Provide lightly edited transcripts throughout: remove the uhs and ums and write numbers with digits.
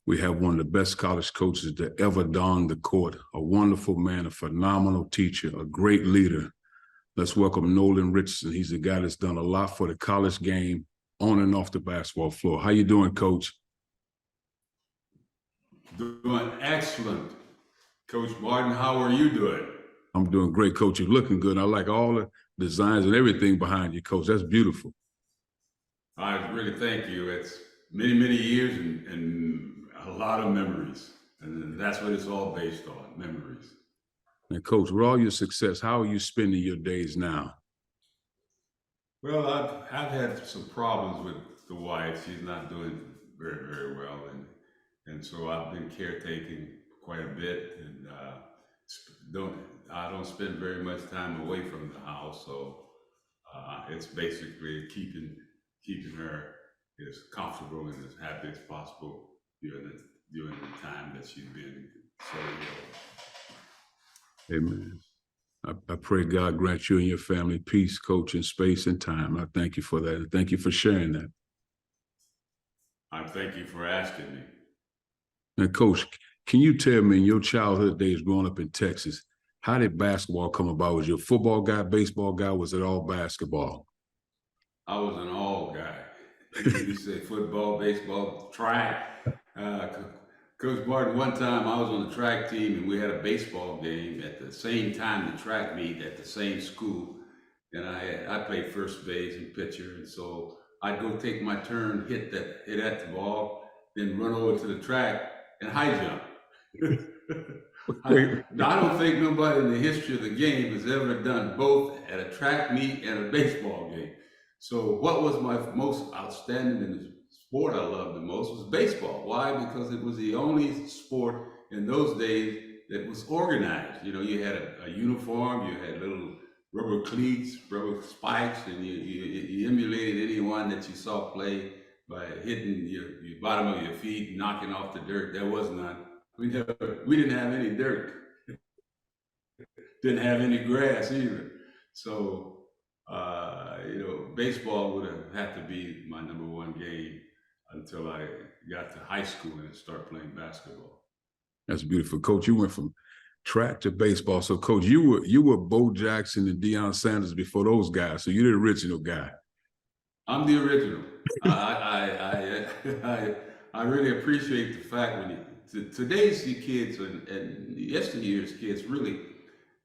We have one of the best college coaches to ever don the court, a wonderful man, a phenomenal teacher, a great leader. Let's welcome Nolan Richardson. He's a guy that's done a lot for the college game on and off the basketball floor. How you doing, Coach? Doing excellent. Coach Martin, how are you doing? I'm doing great, Coach. You're looking good. I like all the designs and everything behind you, Coach. That's beautiful. I really thank you. It's many, many years and a lot of memories. And that's what it's all based on, memories. And Coach, with all your success, how are you spending your days now? Well, I've had some problems with the wife. She's not doing very, very well. And so I've been caretaking quite a bit, and I don't spend very much time away from the house. So it's basically keeping her as comfortable and as happy as possible during the time that she's been so ill. Amen. I pray God grant you and your family peace, Coach, in space and time. I thank you for that. And thank you for sharing that. I thank you for asking me. And Coach, can you tell me, in your childhood days growing up in Texas, how did basketball come about? Was you a football guy, baseball guy? Was it all basketball? I was an all guy. You say football, baseball, track. Coach Martin, one time I was on the track team and we had a baseball game at the same time the track meet at the same school. And I played first base and pitcher. And so I'd go take my turn, hit at the ball, then run over to the track and high jump. I don't think nobody in the history of the game has ever done both at a track meet and a baseball game. So what was my most outstanding in the sport I loved the most was baseball. Why? Because it was the only sport in those days that was organized. You know, you had a uniform, you had little rubber cleats, rubber spikes, and you emulated anyone that you saw play by hitting your bottom of your feet, knocking off the dirt. There was none. We didn't have any dirt. Didn't have any grass either. So, baseball would have had to be my number one game until I got to high school and started playing basketball. That's beautiful. Coach, you went from track to baseball. So, Coach, you were Bo Jackson and Deion Sanders before those guys. So you're the original guy. I'm the original. I really appreciate the fact today's kids and yesteryear's kids really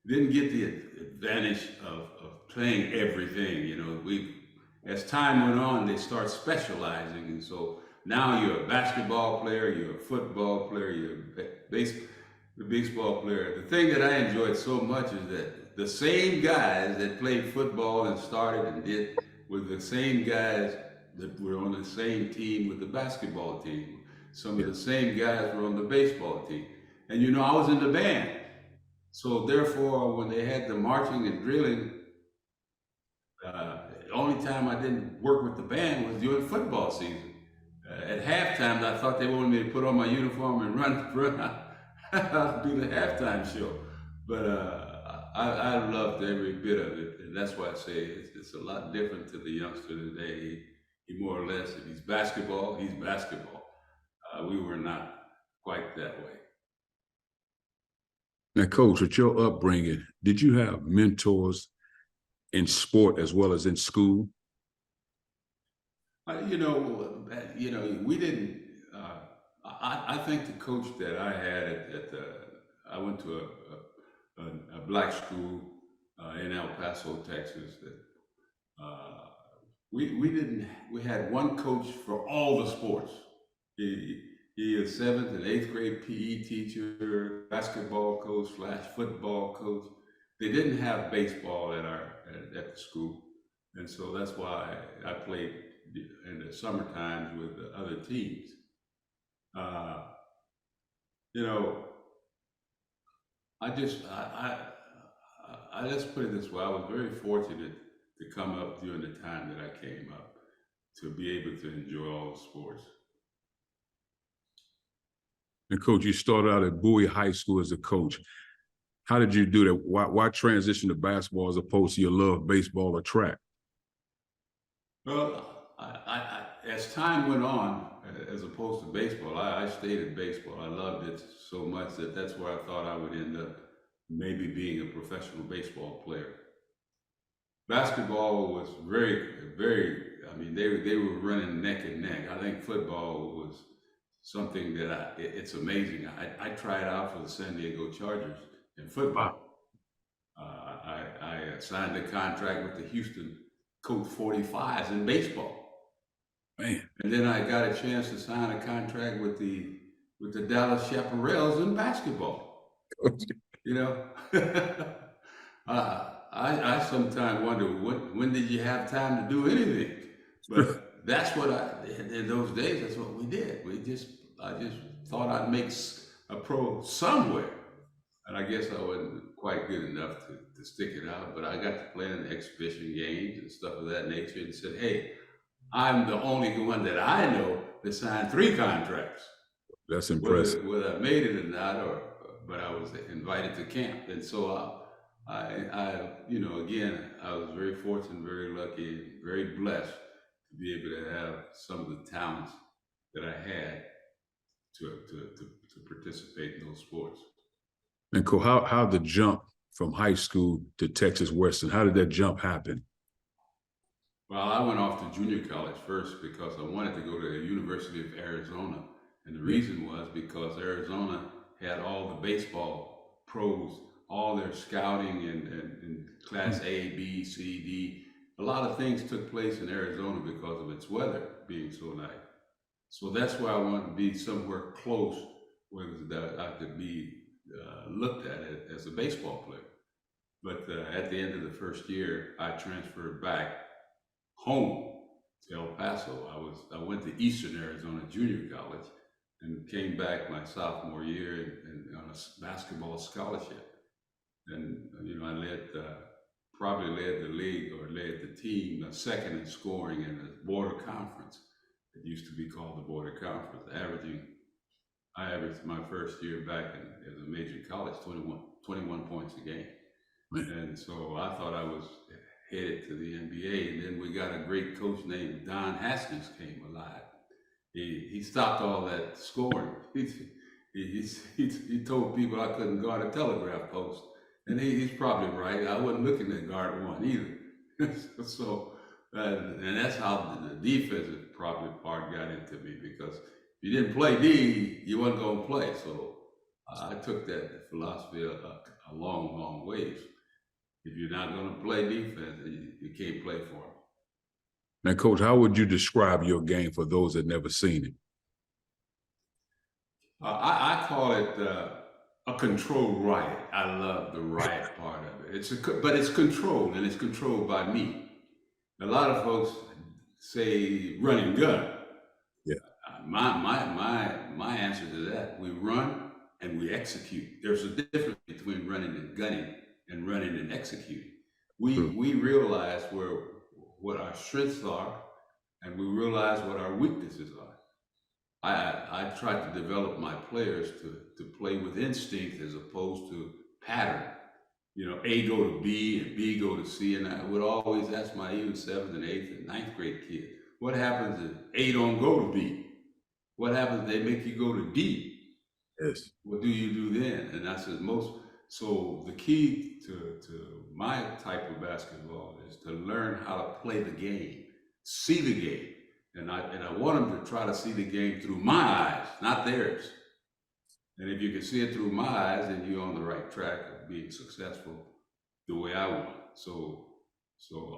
didn't get the advantage of playing everything. You know, as time went on, they start specializing, and so now you're a basketball player, you're a football player, you're a baseball player. The thing that I enjoyed so much is that the same guys that played football and started and did were the same guys that were on the same team with the basketball team. Some of the same guys were on the baseball team. And you know, I was in the band. So therefore, when they had the marching and drilling, the only time I didn't work with the band was during football season. At halftime, I thought they wanted me to put on my uniform and run out, do the halftime show. But I loved every bit of it. And that's why I say it's a lot different to the youngster today. He more or less, if he's basketball, he's basketball. We were not quite that way. Now, Coach, with your upbringing, did you have mentors in sport as well as in school? We didn't. I think the coach that I had I went to a black school in El Paso, Texas. We had one coach for all the sports. He is 7th and 8th grade PE teacher, basketball coach / football coach. They didn't have baseball at the school, and so that's why I played in the summer times with the other teams. Let's put it this way: I was very fortunate to come up during the time that I came up, to be able to enjoy all the sports. And Coach, you started out at Bowie High School as a coach. How did you do that? Why transition to basketball as opposed to your love baseball or track? Well, as time went on, as opposed to baseball. I stayed in baseball. I loved it so much that that's where I thought I would end up maybe being a professional baseball player. Basketball was very, I mean, they were running neck and neck. I think football was something that it's amazing. I tried out for the San Diego Chargers in football. I signed a contract with the Houston Colt 45s in baseball. Man. And then I got a chance to sign a contract with the Dallas Chaparrals in basketball. You know, I sometimes wonder when did you have time to do anything? But that's what in those days. That's what we did. I just thought I'd make a pro somewhere, and I guess I wasn't quite good enough to stick it out. But I got to play in exhibition games and stuff of that nature, and said, "Hey, I'm the only one that I know that signed 3 contracts." That's impressive. Whether I made it or not, but I was invited to camp, and so you know, again, I was very fortunate, very lucky, very blessed to be able to have some of the talents that I had to participate in those sports. And Cole, how the jump from high school to Texas Western, how did that jump happen? Well, I went off to junior college first because I wanted to go to the University of Arizona. And the reason was because Arizona had all the baseball pros, all their scouting and class A, B, C, D. A lot of things took place in Arizona because of its weather being so nice. So that's why I wanted to be somewhere close where I could be looked at as a baseball player. But at the end of the first year, I transferred back home to El Paso. I went to Eastern Arizona Junior College and came back my sophomore year and on a basketball scholarship. And you know, I probably led the league or led the team second in scoring in the border conference. It used to be called the border conference. I averaged my first year back as a major college 21 points a game. And so I thought I was headed to the NBA, and then we got a great coach named Don Haskins came alive. He stopped all that scoring. He told people I couldn't guard a telegraph post, and he's probably right. I wasn't looking to guard one either. So, and that's how the defensive probably part got into me, because if you didn't play D, you wasn't going to play. So I took that philosophy a long ways. If you're not going to play defense, you can't play for them. Now, Coach, how would you describe your game for those that never seen it? I call it a controlled riot. I love the riot part of it. But it's controlled, and it's controlled by me. A lot of folks say run and gun. Yeah. My answer to that: we run and we execute. There's a difference between running and gunning and running and executing. We realize what our strengths are, and we realize what our weaknesses are. I try to develop my players to play with instinct as opposed to pattern. You know, A go to B and B go to C, and I would always ask my even 7th and 8th and 9th grade kids, what happens if A don't go to B? What happens if they make you go to D? Yes. What do you do then? And I said so the key to my type of basketball is to learn how to play the game, see the game. And I want them to try to see the game through my eyes, not theirs. And if you can see it through my eyes, then you're on the right track of being successful the way I want. So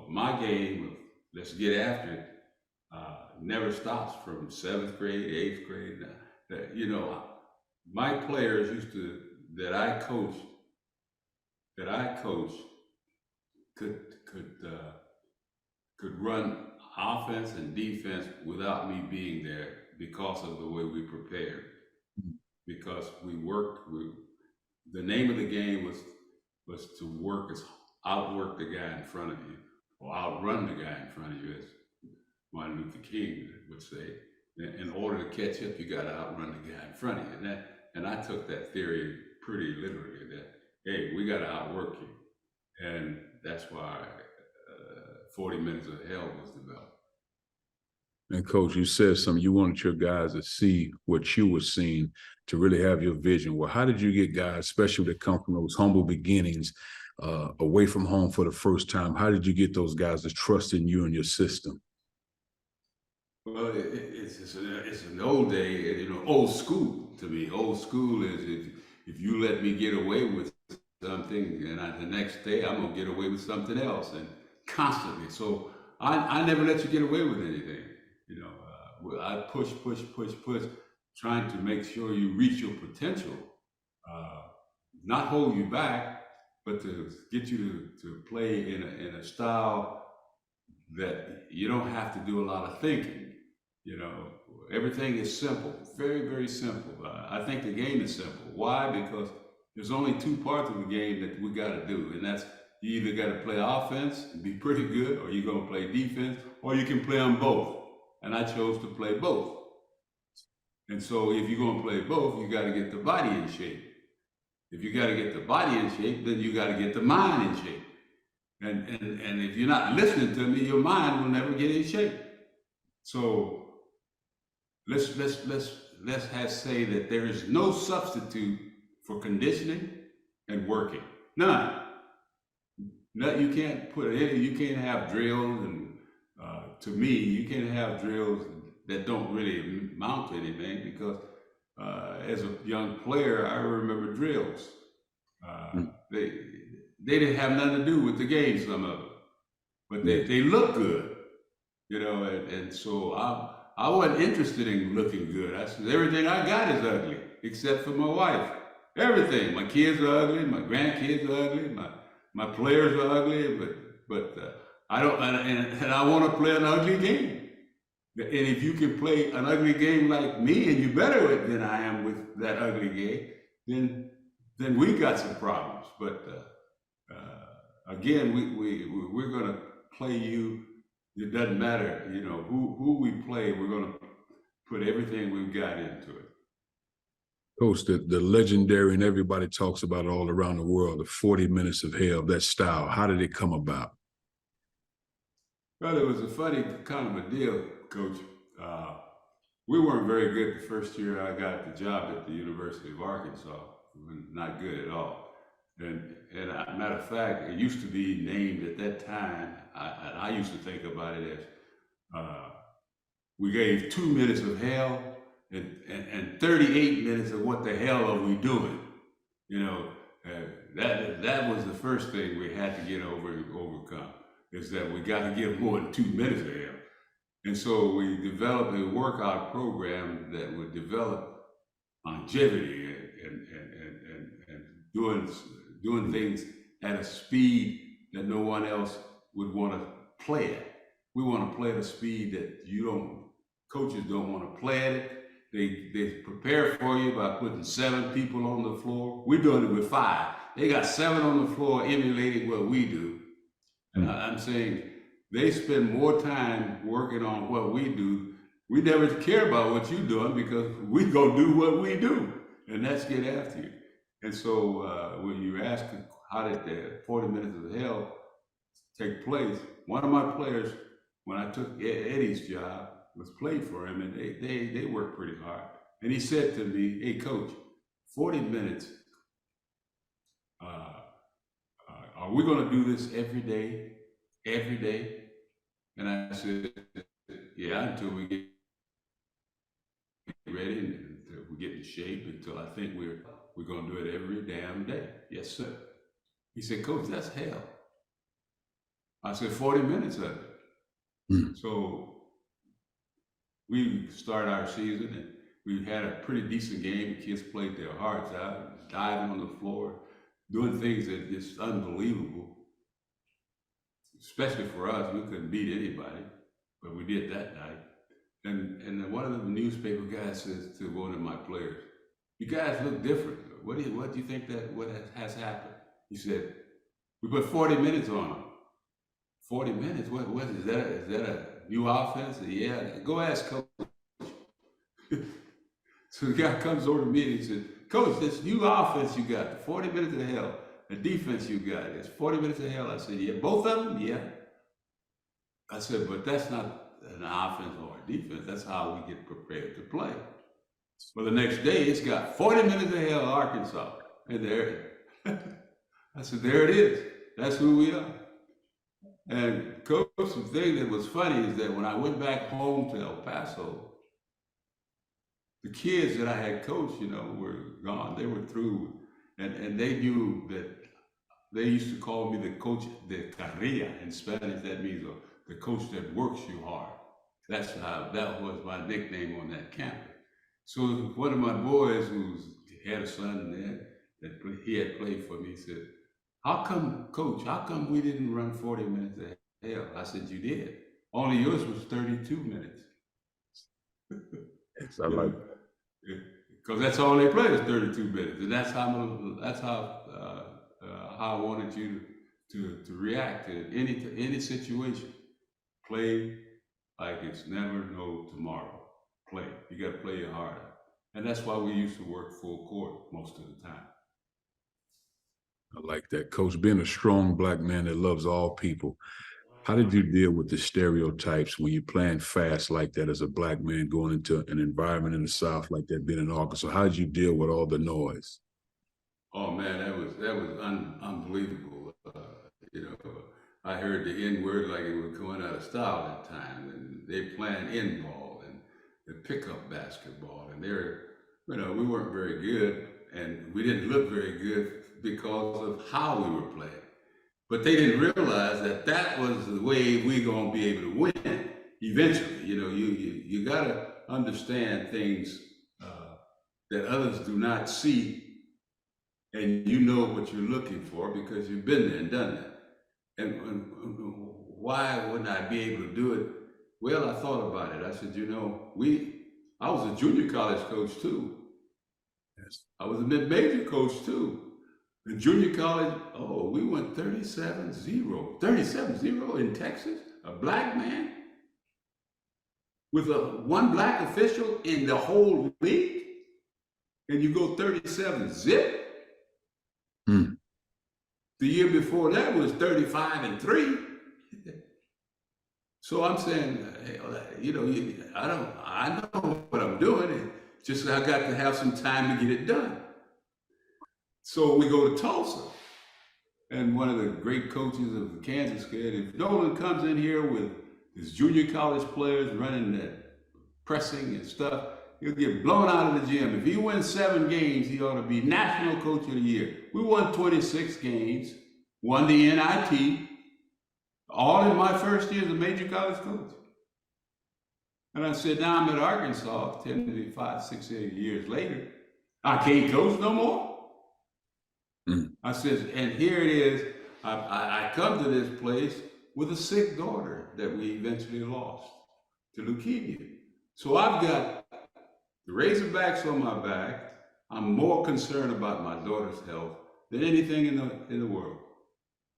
my game of let's get after it never stops from 7th grade, 8th grade. You know, my players that I coached could run offense and defense without me being there because of the way we prepared. Because we worked. The name of the game was to outwork the guy in front of you, or outrun the guy in front of you, as Martin Luther King would say. In order to catch up, you got to outrun the guy in front of you. And I took that theory pretty literally. That hey, we got to outwork you, and that's why 40 Minutes of Hell was developed. And Coach, you said something, you wanted your guys to see what you were seeing, to really have your vision. Well, how did you get guys, especially that come from those humble beginnings, away from home for the first time? How did you get those guys to trust in you and your system? Well, it's an old day, old school to me. Old school is if you let me get away with something, and the next day I'm gonna get away with something else, and constantly. So I never let you get away with anything. I push, trying to make sure you reach your potential, uh, not hold you back, but to get you to play in a style that you don't have to do a lot of thinking. You know, everything is simple, very, very simple. I think the game is simple. Why? Because there's only two parts of the game that we got to do, and that's you either got to play offense and be pretty good, or you're going to play defense, or you can play them both. And I chose to play both. And so if you're going to play both, you got to get the body in shape. If you got to get the body in shape, then you got to get the mind in shape. And if you're not listening to me, your mind will never get in shape. So let's say that there is no substitute for conditioning and working. None. You can't put it in. You can't have drills, and to me, you can't have drills that don't really amount to anything, because as a young player, I remember drills. They didn't have nothing to do with the game, some of them, but they look good, and so I wasn't interested in looking good. I said, everything I got is ugly, except for my wife. Everything. My kids are ugly, my grandkids are ugly, my players are ugly, but I don't, and I want to play an ugly game. And if you can play an ugly game like me, and you're better at it than I am with that ugly game, then we got some problems. But again, we're going to play you. It doesn't matter, who we play. We're going to put everything we've got into it. Coach, the legendary, and everybody talks about it all around the world, the 40 minutes of hell, that style. How did it come about? Well, it was a funny kind of a deal, Coach. We weren't very good the first year I got the job at the University of Arkansas. We were not good at all. And matter of fact, it used to be named at that time, I used to think about it as, we gave 2 minutes of hell and 38 minutes of what the hell are we doing? That was the first thing we had to get overcome, is that we got to give more than 2 minutes of hell. And so we developed a workout program that would develop longevity and doing things at a speed that no one else would want to play at. We want to play at a speed that coaches don't want to play at it. They prepare for you by putting 7 people on the floor. We're doing it with 5. They got 7 on the floor emulating what we do. And I'm saying they spend more time working on what we do. We never care about what you're doing, because we go do what we do, and that's get after you. And so when you ask how did the 40 minutes of hell take place, one of my players, when I took Eddie's job, was played for him, and they worked pretty hard. And he said to me, "Hey, Coach, 40 minutes, are we going to do this every day? Every day?" And I said, "Yeah, until we get ready and until we get in shape, until I think we're going to do it every damn day." "Yes, sir." He said, "Coach, that's hell." I said, 40 minutes of it. So we start our season, and we had a pretty decent game. The kids played their hearts out, diving on the floor, doing things that just unbelievable. Especially for us, we couldn't beat anybody, but we did that night. And one of the newspaper guys says to one of my players, "You guys look different. What do you think what has happened?" He said, "We put 40 minutes on them." 40 minutes? What is that? Is that a new offense? Yeah, go ask Coach. So the guy comes over to me and he said, "Coach, this new offense you got, 40 minutes of hell, the defense you got, it's 40 minutes of hell." I said, "Yeah, both of them?" "Yeah." I said, "But that's not an offense or a defense. That's how we get prepared to play. Well, the next day, it's got 40 minutes ahead of Arkansas. And there, I said, there it is. That's who we are. And Coach, the thing that was funny is that when I went back home to El Paso, the kids that I had coached, were gone. They were through. And they knew that they used to call me the coach de carrilla. In Spanish, that means the coach that works you hard. That was my nickname on that campus. So one of my boys who had a son there, he had played for me, said, Coach, how come we didn't run 40 minutes ahead? I said, you did. Only yours was 32 minutes. Yes, I like that. Because that's all they play is 32 minutes. And that's how I wanted you to react to any situation. Play like it's never no tomorrow. Play. You got to play your heart out. And that's why we used to work full court most of the time. I like that. Coach, being a strong Black man that loves all people, how did you deal with the stereotypes when you're playing fast like that as a Black man going into an environment in the South like that, being in Arkansas? How did you deal with all the noise? Oh man, that was unbelievable. I heard the N-word like it was going out of style at times, and they playing in-ball and the pickup basketball, and we weren't very good, and we didn't look very good because of how we were playing. But they didn't realize that was the way we're gonna be able to win eventually. You gotta understand things that others do not see, and you know what you're looking for because you've been there and done that. And why wouldn't I be able to do it? Well, I thought about it. I said, I was a junior college coach too. Yes. I was a mid-major coach too. In junior college, we went 37-0. 37-0 in Texas, a Black man with one Black official in the whole league, and you go 37-0. The year before that was 35-3. So I'm saying, I know what I'm doing. It's just I got to have some time to get it done. So we go to Tulsa, and one of the great coaches of Kansas said, if Nolan comes in here with his junior college players running that pressing and stuff, he'll get blown out of the gym. If he wins 7 games, he ought to be National Coach of the Year. We won 26 games, won the NIT, all in my first year as a major college coach. And I said, now I'm at Arkansas, 6 years later. I can't coach no more. I said, and here it is. I come to this place with a sick daughter that we eventually lost to leukemia. So I've got the Razorbacks on my back. I'm more concerned about my daughter's health than anything in the world.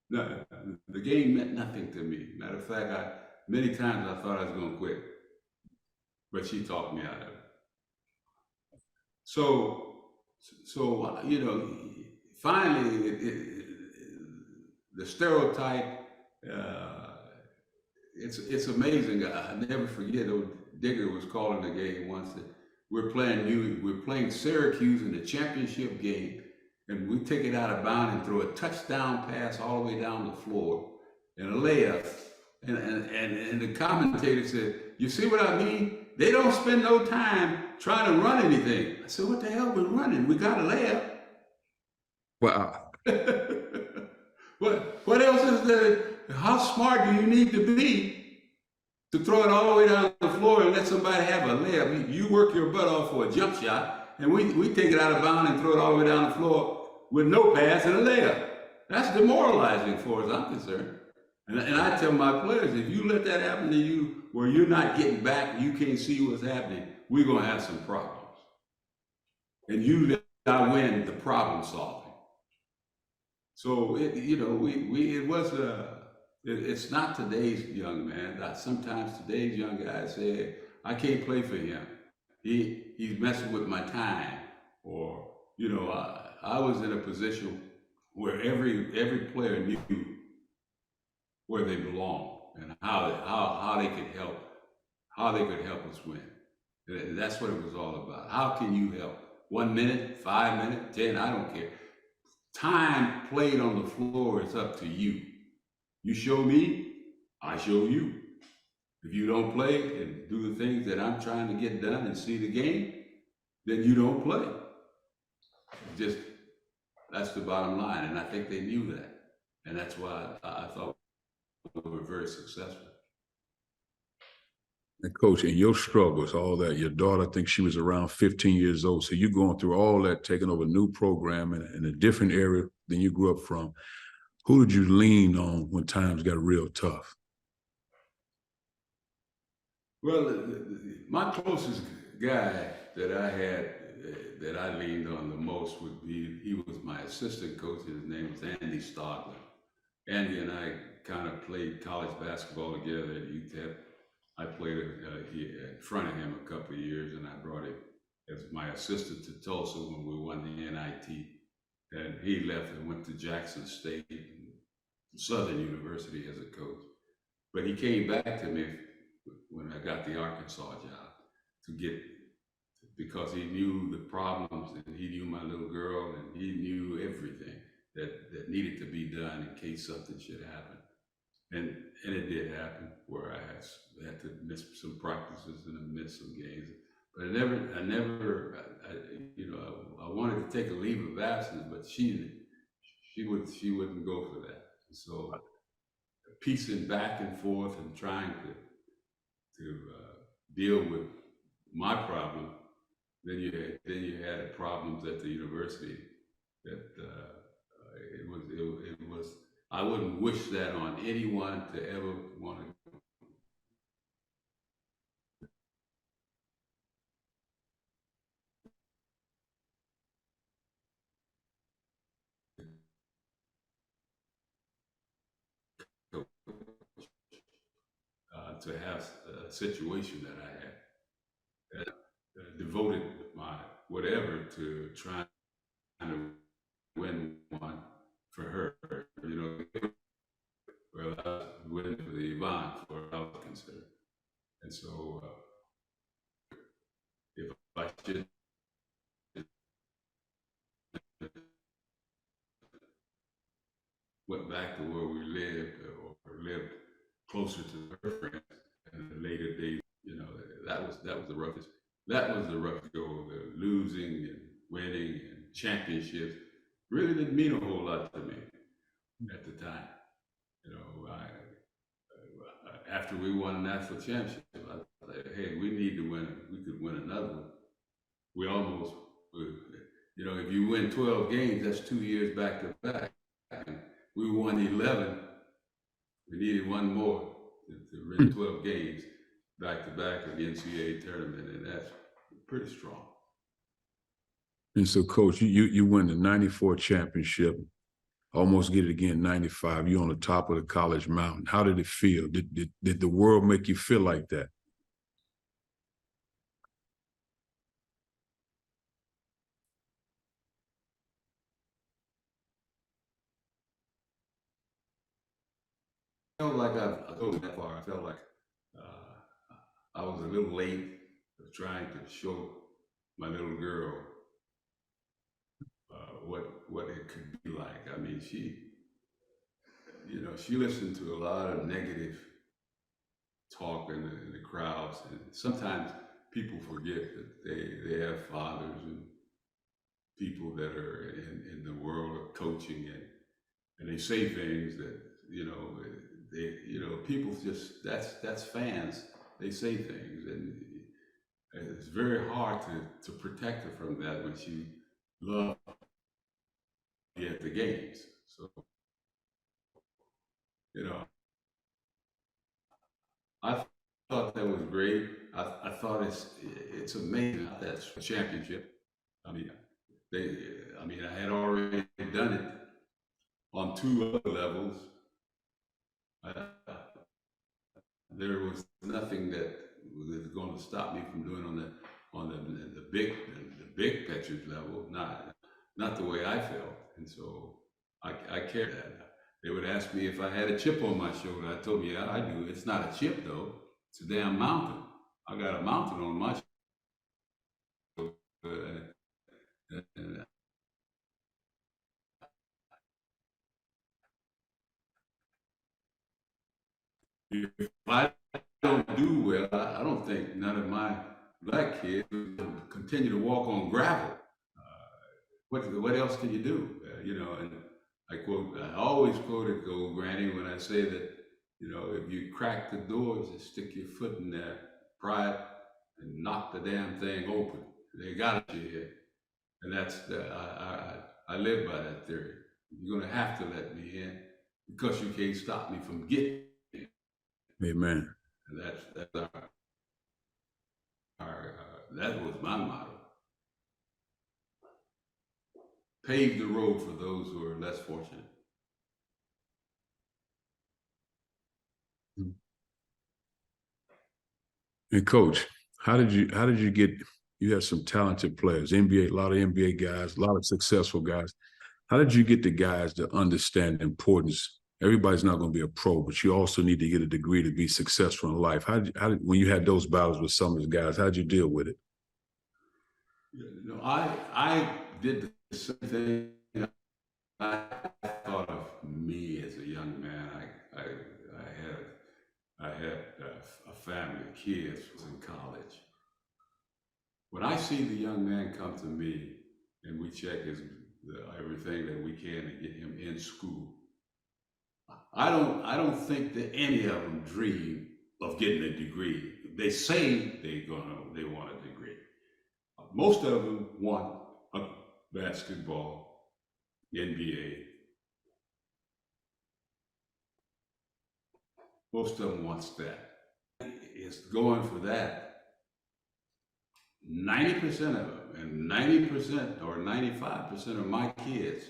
No, the game meant nothing to me. Matter of fact, many times I thought I was going to quit, but she talked me out of it. So finally, the stereotype, it's amazing. I never forget, Digger was calling the game once that we're playing Syracuse in the championship game, and we take it out of bounds and throw a touchdown pass all the way down the floor and a layup. And the commentator said, you see what I mean? They don't spend no time trying to run anything. I said, what the hell we're running? We got a layup. Wow. What else is there? How smart do you need to be to throw it all the way down the floor and let somebody have a layup? You work your butt off for a jump shot, and we take it out of bounds and throw it all the way down the floor with no pass and a layup. That's demoralizing for as I'm concerned. And I tell my players, if you let that happen to you where you're not getting back, you can't see what's happening, we're going to have some problems. And you let I win the problem solving. So it's not today's young man. Sometimes today's young guys say, I can't play for him. He's messing with my time. Or, I was in a position where every player knew where they belong and how they could help how they could help us win. And that's what it was all about. How can you help? 1 minute, 5 minutes, 10, I don't care. Time played on the floor is up to you. You show me, I show you. If you don't play and do the things that I'm trying to get done and see the game, then you don't play. Just, that's the bottom line. And I think they knew that. And that's why I thought we were very successful. And Coach, in your struggles, all that, your daughter, I think she was around 15 years old. So you're going through all that, taking over a new program in a different area than you grew up from. Who did you lean on when times got real tough? Well, my closest guy that I had, that I leaned on the most would be, he was my assistant coach. His name was Andy Stodler. Andy and I kind of played college basketball together at UTEP. I played in front of him a couple of years, and I brought him as my assistant to Tulsa when we won the NIT. And he left and went to Jackson State, Southern University as a coach. But he came back to me when I got the Arkansas job because he knew the problems, and he knew my little girl, and he knew everything that needed to be done in case something should happen. And it did happen where I had to miss some practices and I missed some games. But I wanted to take a leave of absence, but she wouldn't go for that. So piecing back and forth and trying to deal with my problem, then you had problems at the university that it was. I wouldn't wish that on anyone to ever want to to have a situation that I had, devoted my whatever to trying to win one for her. Well, I was winning for the Yvonne, for what I was concerned. And so if I should went back to where we lived or lived closer to her friends in the later days, that was the roughest. That was the rough go. The losing and winning and championships really didn't mean a whole lot to me at the time. After we won a national championship, I thought, hey, we need to win. We could win another one. We almost, if you win 12 games, that's 2 years back to back. And we won 11. We needed one more to win 12 games back to back in the NCAA tournament, and that's pretty strong. And so, Coach, you win the 94 championship, almost get it again in 95. You're on the top of the college mountain. How did it feel? Did the world make you feel like that? I felt like I go that far. I felt like I was a little late trying to show my little girl what it could be like. I mean, she listened to a lot of negative talk in the crowds, and sometimes people forget that they have fathers and people that are in the world of coaching, and they say things that people just that's fans. They say things, and it's very hard to protect her from that when she loved at the games. So I thought that was great. I thought it's amazing that championship. I mean, I had already done it on 2 other levels. There was nothing that was going to stop me from doing on the big pictures level. Not the way I felt, and so I cared that. They would ask me if I had a chip on my shoulder. I told them, yeah, I do. It's not a chip though. It's a damn mountain. I got a mountain on my shoulder. And if I don't do well, I don't think none of my black kids will continue to walk on gravel. What else can you do? And I always quote old Granny when I say that, if you crack the doors and stick your foot in there, pry it and knock the damn thing open. They got you here. And I live by that theory. You're going to have to let me in because you can't stop me from getting in. Amen. And that's that was my motto. Pave the road for those who are less fortunate. And Coach, how did you get? You have some talented players, NBA, a lot of NBA guys, a lot of successful guys. How did you get the guys to understand the importance? Everybody's not going to be a pro, but you also need to get a degree to be successful in life. When you had those battles with some of the guys, how did you deal with it? I did the same thing. I thought of me as a young man. I had a family of kids was in college. When I see the young man come to me and we check everything that we can to get him in school, I don't think that any of them dream of getting a degree. They say they want a degree. Most of them want a basketball, NBA. Most of them wants that. It's going for that. 90% of them, and 90% or 95% of my kids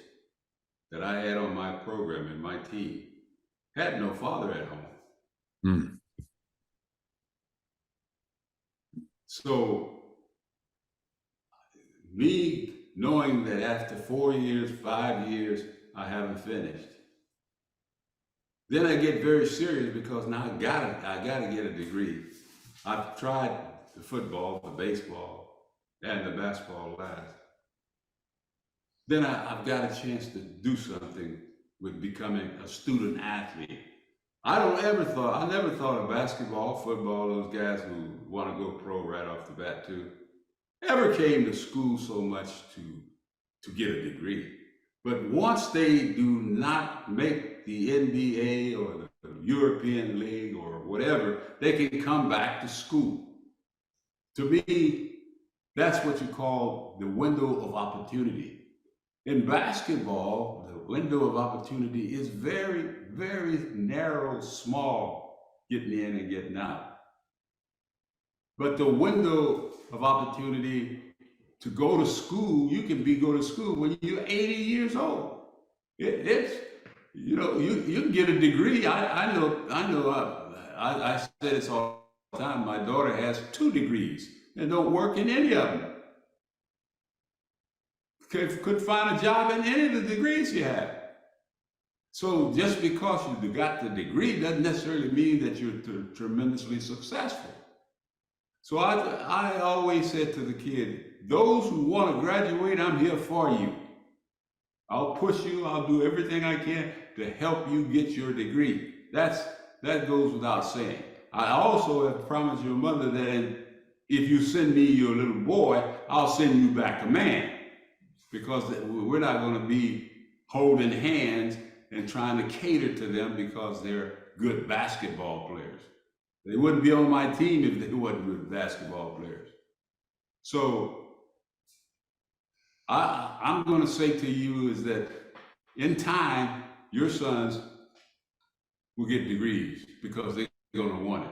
that I had on my program and my team had no father at home. Mm. So me knowing that after 4 years, 5 years, I haven't finished, then I get very serious because now I gotta get a degree. I've tried the football, the baseball, and the basketball last. Then I've got a chance to do something with becoming a student athlete. I never thought of basketball, football, those guys who want to go pro right off the bat too, ever came to school so much to get a degree. But once they do not make the NBA or the European League or whatever, they can come back to school. To me, that's what you call the window of opportunity. In basketball, the window of opportunity is very, very narrow, small, getting in and getting out. But the window of opportunity to go to school, you can go to school when you're 80 years old. You can get a degree. I say this all the time. My daughter has 2 degrees and don't work in any of them. Could find a job in any of the degrees you have. So just because you got the degree doesn't necessarily mean that you're tremendously successful. So I always said to the kid, those who want to graduate, I'm here for you. I'll push you. I'll do everything I can to help you get your degree. That goes without saying. I also have promised your mother that if you send me your little boy, I'll send you back a man. Because we're not going to be holding hands and trying to cater to them because they're good basketball players. They wouldn't be on my team if they weren't good basketball players. So I'm going to say to you is that in time, your sons will get degrees because they're going to want it.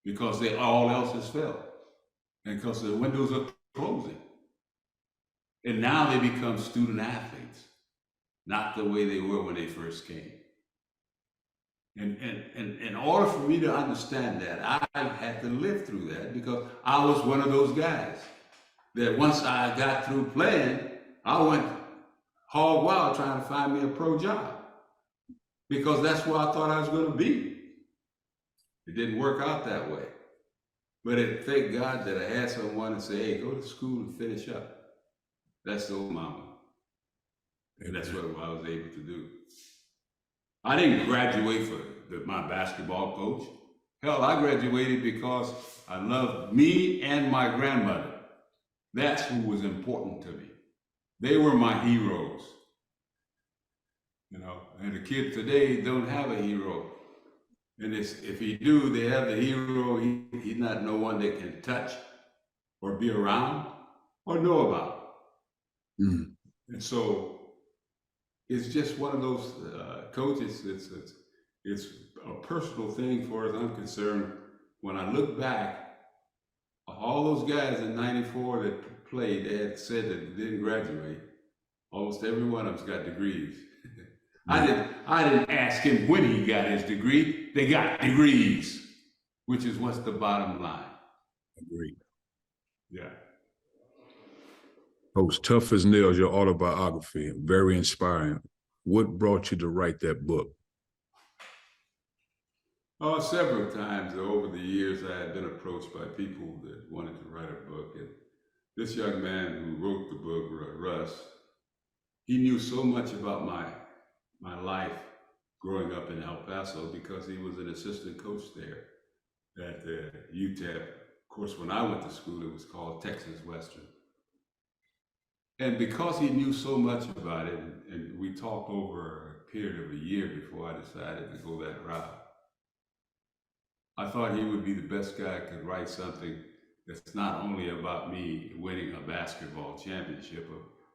Because all else has failed. And because the windows are closing. And now they become student athletes, not the way they were when they first came. And in order for me to understand that, I had to live through that because I was one of those guys that once I got through playing, I went hog wild trying to find me a pro job because that's where I thought I was going to be. It didn't work out that way. But thank God that I had someone to say, hey, go to school and finish up. That's the old mama. And that's what I was able to do. I didn't graduate for my basketball coach. Hell, I graduated because I loved me and my grandmother. That's who was important to me. They were my heroes. You know, and the kids today don't have a hero. And if he do, they have the hero, he's not no one they can touch or be around or know about. Mm. And so it's just one of those coaches. It's a personal thing for as I'm concerned. When I look back, all those guys in '94 that played, they had said that they didn't graduate. Almost every one of them's got degrees. I didn't ask him when he got his degree. They got degrees, which is what's the bottom line. Agreed. Yeah. Coach, Tough as Nails, your autobiography, very inspiring. What brought you to write that book? Oh, several times over the years, I had been approached by people that wanted to write a book. And this young man who wrote the book, Russ, he knew so much about my life growing up in El Paso because he was an assistant coach there at UTEP. Of course, when I went to school, it was called Texas Western. And because he knew so much about it, and we talked over a period of a year before I decided to go that route, I thought he would be the best guy who could write something that's not only about me winning a basketball championship,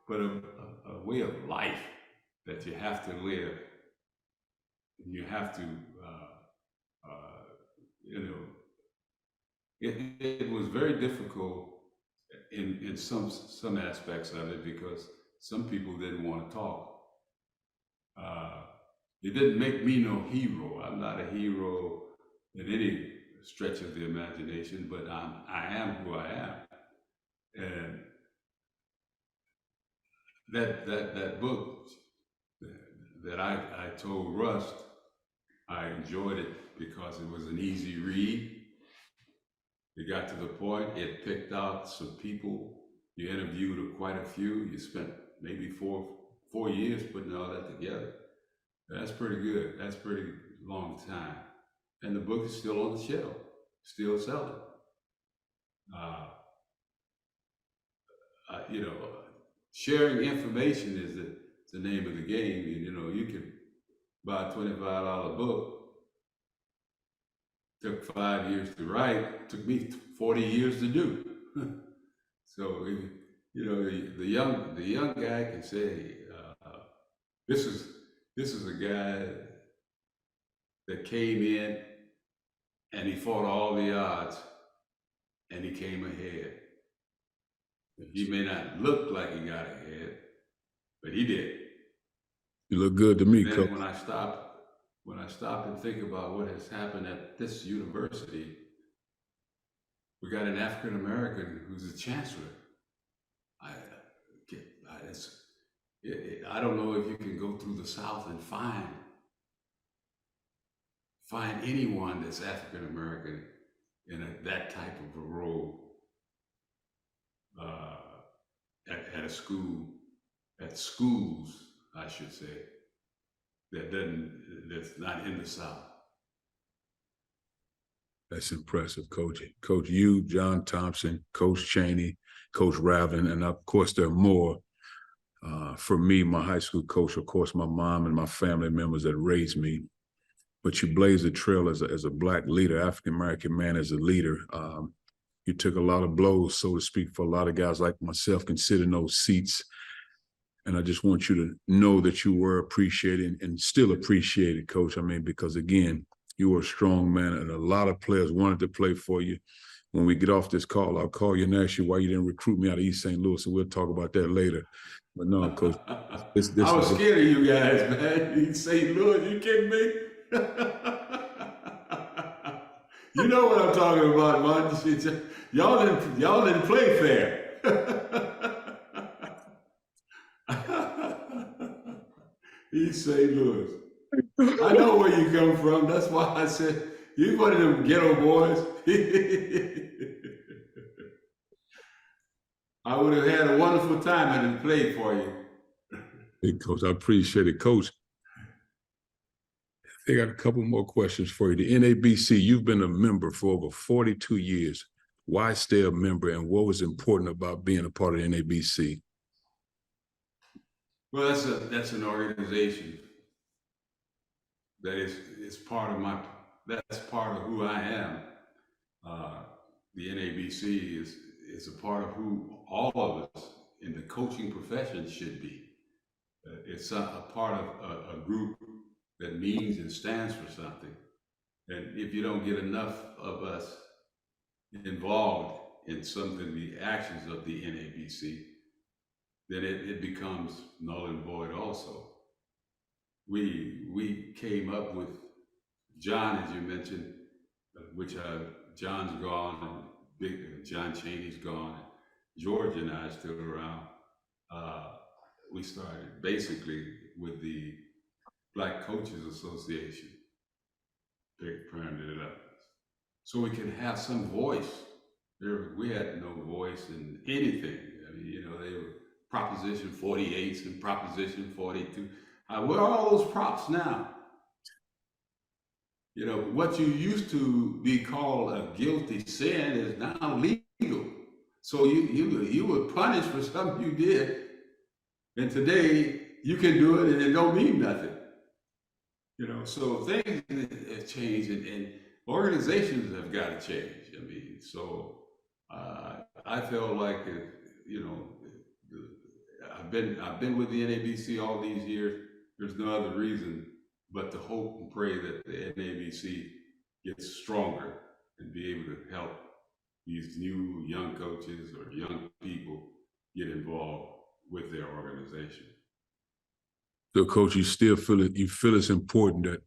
but a way of life that you have to live. You have to, you know, it was very difficult in some aspects of it because some people didn't want to talk. It didn't make me no hero. I'm not a hero in any stretch of the imagination, but I am who I am. And that book that I told Rust, I enjoyed it because it was an easy read. It got to the point, it picked out some people. You interviewed quite a few. You spent maybe four years putting all that together. That's pretty good. That's a pretty long time. And the book is still on the shelf, still selling. You know, sharing information is the name of the game. And, you know, you can buy a $25 book. Took 5 years to write. Took me 40 years to do. So, you know, the young guy can say, this is a guy that came in and he fought all the odds and he came ahead. He may not look like he got ahead, but he did. You look good to me, Then Coach. when I stop and think about what has happened at this university, we got an African American who's a chancellor. I don't know if you can go through the South and find anyone that's African American in that type of a role at a school, at schools, I should say, that's not in the South. That's impressive, Coach. Coach you, John Thompson, Coach Chaney, Coach Ravlin, and of course there are more. For me, my high school coach, of course, my mom and my family members that raised me. But you blazed a trail as a Black leader, African-American man as a leader. You took a lot of blows, so to speak, for a lot of guys like myself considering those seats. And I just want you to know that you were appreciated and still appreciated, Coach. I mean, because again, you were a strong man and a lot of players wanted to play for you. When we get off this call, I'll call you and ask you why you didn't recruit me out of East St. Louis, and we'll talk about that later. But no, Coach. I was scared of you guys, man. East St. Louis, you kidding me? You know what I'm talking about, man. Y'all didn't play fair. East St. Louis. I know where you come from. That's why I said, You one of them ghetto boys. I would have had a wonderful time had it played for you. Hey, Coach, I appreciate it. Coach, I got a couple more questions for you. The NABC, you've been a member for over 42 years. Why stay a member, and what was important about being a part of the NABC? Well, that's an organization that is part of that's part of who I am. The NABC is a part of who all of us in the coaching profession should be. It's a part of a group that means and stands for something. And if you don't get enough of us involved in some of the actions of the NABC, then it becomes null and void also. We came up with John, as you mentioned, which John's gone, and John Chaney's gone, and George and I are still around. We started basically with the Black Coaches Association, pairing it up, so we can have some voice. We had no voice in anything. I mean, you know, they were Proposition 48s and Proposition 42. Where are all those props now? You know, what you used to be called a guilty sin is now legal. So you were punished for something you did, and today you can do it and it don't mean nothing. You know, so things have changed, and organizations have got to change. I mean, so I feel like you know, I've been with the NABC all these years. There's no other reason but to hope and pray that the NABC gets stronger and be able to help these new young coaches or young people get involved with their organization. So, Coach, you feel it's important that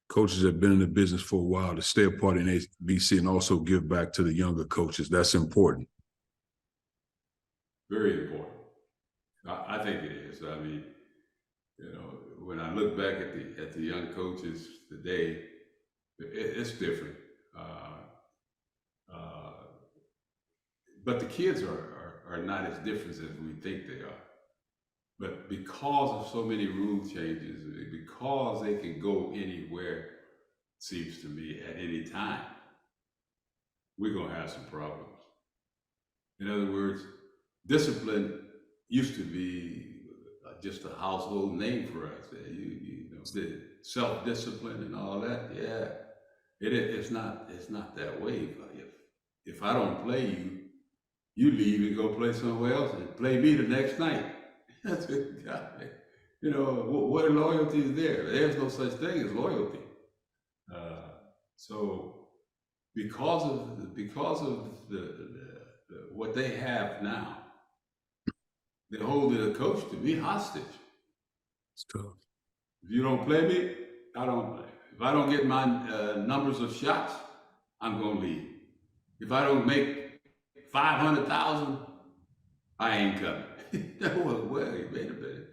coaches that have been in the business for a while to stay a part of NABC and also give back to the younger coaches. That's important. Very important. I think it is. I mean, you know, when I look back at the young coaches today, it's different. But the kids are not as different as we think they are. But because of so many rule changes, because they can go anywhere, seems to me, at any time, we're going to have some problems. In other words, discipline used to be just a household name for us. You know, the self-discipline and all that. Yeah, it's not that way. If I don't play you, you leave and go play somewhere else and play me the next night. That's it. You know, what loyalty is there? There's no such thing as loyalty. So because of the what they have now, they hold the coach to be hostage. It's tough. If you don't play me, I don't play. If I don't get my numbers of shots, I'm gonna leave. If I don't make 500,000, I ain't coming. Well, wait a minute.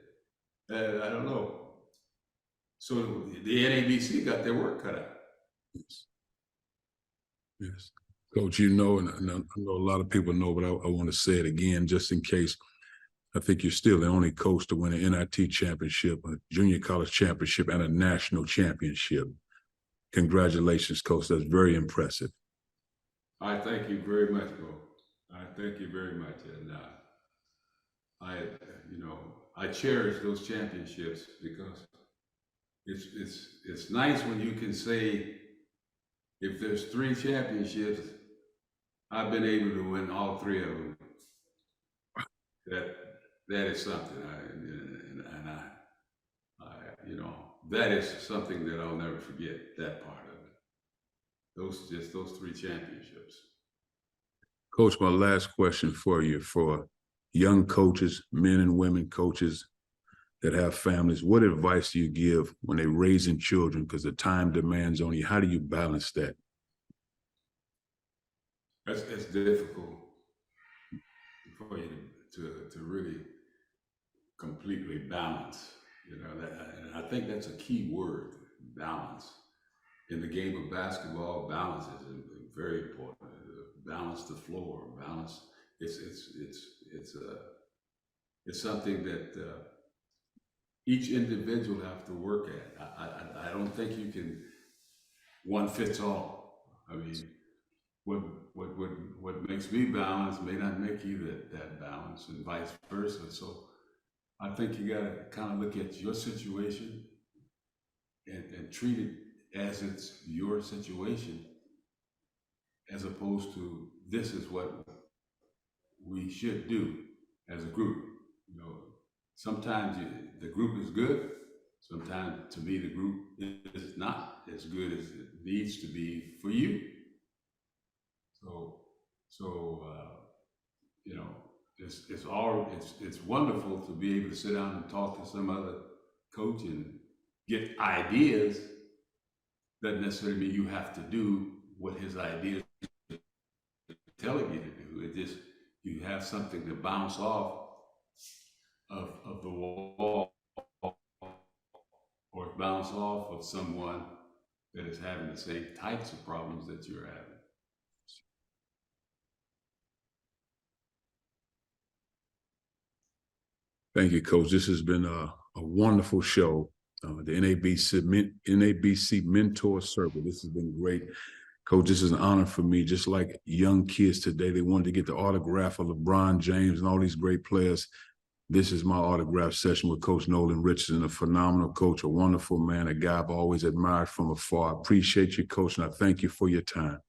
I don't know. So the NABC got their work cut out. Yes. Yes. Coach, you know, and I know a lot of people know, but I want to say it again just in case. I think you're still the only coach to win an NIT championship, a junior college championship, and a national championship. Congratulations, Coach. That's very impressive. I thank you very much, Bo. I thank you very much. And I cherish those championships because it's nice when you can say, if there's 3 championships, I've been able to win all 3 of them. That is something, you know, that is something that I'll never forget. That part of it. Those 3 championships. Coach, my last question for you, for young coaches, men and women coaches that have families, what advice do you give when they're raising children? Because the time demands on you. How do you balance that? It's difficult for you to really completely balance. You know, and I think that's a key word, balance. in the game of basketball, balance is very important. Balance the floor, balance. It's something that each individual have to work at. I don't think you can one fits all. I mean, what makes me balanced may not make you that balanced, and vice versa. So I think you got to kind of look at your situation and treat it as it's your situation, as opposed to this is what we should do as a group. You know, sometimes the group is good. Sometimes, to me, the group is not as good as it needs to be for you. So you know, it's wonderful to be able to sit down and talk to some other coach and get ideas. Doesn't necessarily mean you have to do what his ideas are telling you to do. It just, you have something to bounce off of the wall, or bounce off of someone that is having the same types of problems that you're having. Thank you, Coach. This has been a wonderful show. The NABC Mentor Circle. This has been great. Coach, this is an honor for me. Just like young kids today, they wanted to get the autograph of LeBron James and all these great players. This is my autograph session with Coach Nolan Richardson, a phenomenal coach, a wonderful man, a guy I've always admired from afar. I appreciate you, Coach, and I thank you for your time.